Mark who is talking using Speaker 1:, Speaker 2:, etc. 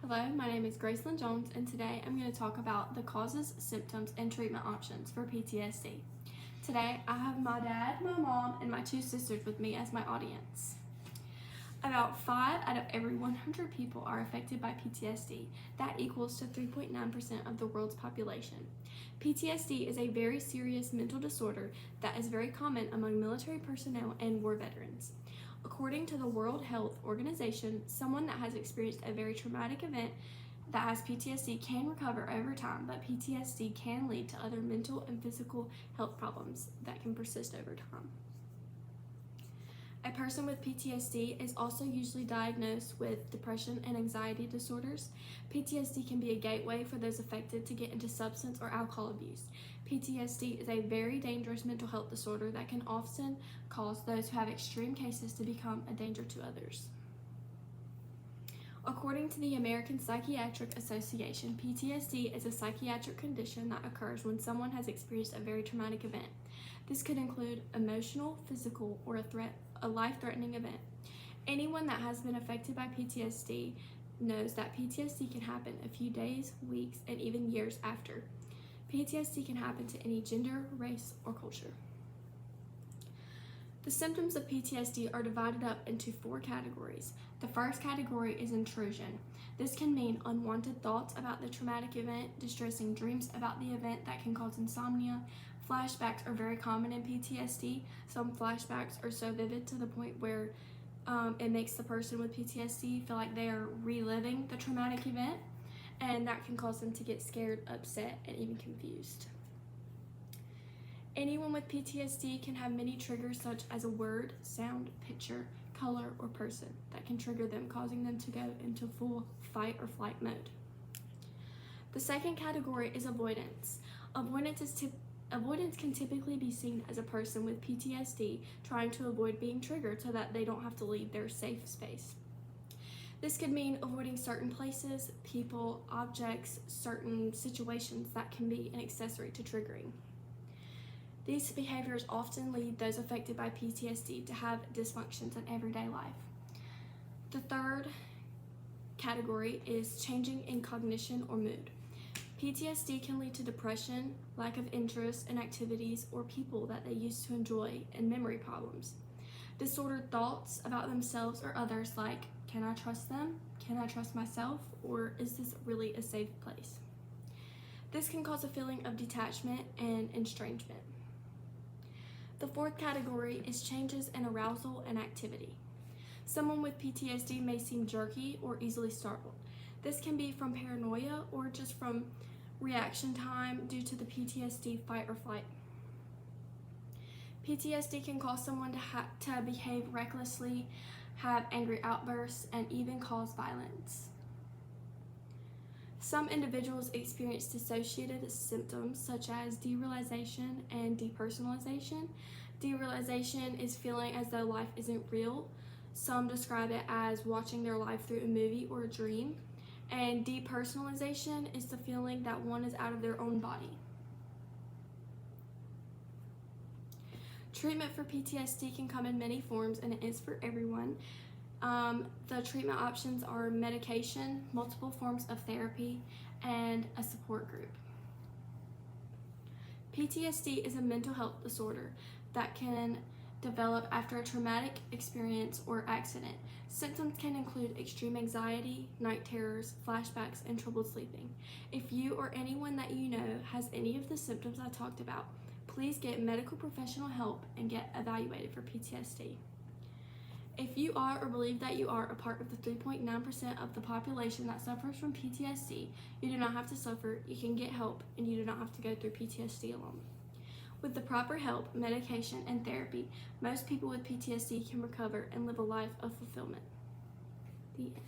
Speaker 1: Hello, my name is Gracelyn Jones, and today I'm going to talk about the causes, symptoms, and treatment options for PTSD. Today, I have my dad, my mom, and my two sisters with me as my audience. About 5 out of every 100 people are affected by PTSD. That equals to 3.9% of the world's population. PTSD is a very serious mental disorder that is very common among military personnel and war veterans. According to the World Health Organization, someone that has experienced a very traumatic event that has PTSD can recover over time, but PTSD can lead to other mental and physical health problems that can persist over time. A person with PTSD is also usually diagnosed with depression and anxiety disorders. PTSD can be a gateway for those affected to get into substance or alcohol abuse. PTSD is a very dangerous mental health disorder that can often cause those who have extreme cases to become a danger to others. According to the American Psychiatric Association, PTSD is a psychiatric condition that occurs when someone has experienced a very traumatic event. This could include emotional, physical, or a life-threatening event. Anyone that has been affected by PTSD knows that PTSD can happen a few days, weeks, and even years after. PTSD can happen to any gender, race, or culture. The symptoms of PTSD are divided up into 4 categories. The first category is intrusion. This can mean unwanted thoughts about the traumatic event, distressing dreams about the event that can cause insomnia. Flashbacks are very common in PTSD. Some flashbacks are so vivid to the point where it makes the person with PTSD feel like they are reliving the traumatic event, and that can cause them to get scared, upset, and even confused. Anyone with PTSD can have many triggers such as a word, sound, picture, color, or person that can trigger them, causing them to go into full fight or flight mode. The second category is avoidance. Avoidance can typically be seen as a person with PTSD trying to avoid being triggered so that they don't have to leave their safe space. This could mean avoiding certain places, people, objects, certain situations that can be an accessory to triggering. These behaviors often lead those affected by PTSD to have dysfunctions in everyday life. The third category is changing in cognition or mood. PTSD can lead to depression, lack of interest in activities or people that they used to enjoy, and memory problems. Disordered thoughts about themselves or others like, can I trust them? Can I trust myself? Or is this really a safe place? This can cause a feeling of detachment and estrangement. The fourth category is changes in arousal and activity. Someone with PTSD may seem jerky or easily startled. This can be from paranoia or just from reaction time due to the PTSD fight or flight. PTSD can cause someone to behave recklessly, have angry outbursts, and even cause violence. Some individuals experience dissociative symptoms such as derealization and depersonalization. Derealization is feeling as though life isn't real. Some describe it as watching their life through a movie or a dream. And depersonalization is the feeling that one is out of their own body. Treatment for PTSD can come in many forms, and it is for everyone. The treatment options are medication, multiple forms of therapy, and a support group. PTSD is a mental health disorder that can develop after a traumatic experience or accident. Symptoms can include extreme anxiety, night terrors, flashbacks, and trouble sleeping. If you or anyone that you know has any of the symptoms I talked about, please get medical professional help and get evaluated for PTSD. If you are or believe that you are a part of the 3.9% of the population that suffers from PTSD, you do not have to suffer, you can get help, and you do not have to go through PTSD alone. With the proper help, medication, and therapy, most people with PTSD can recover and live a life of fulfillment. The end.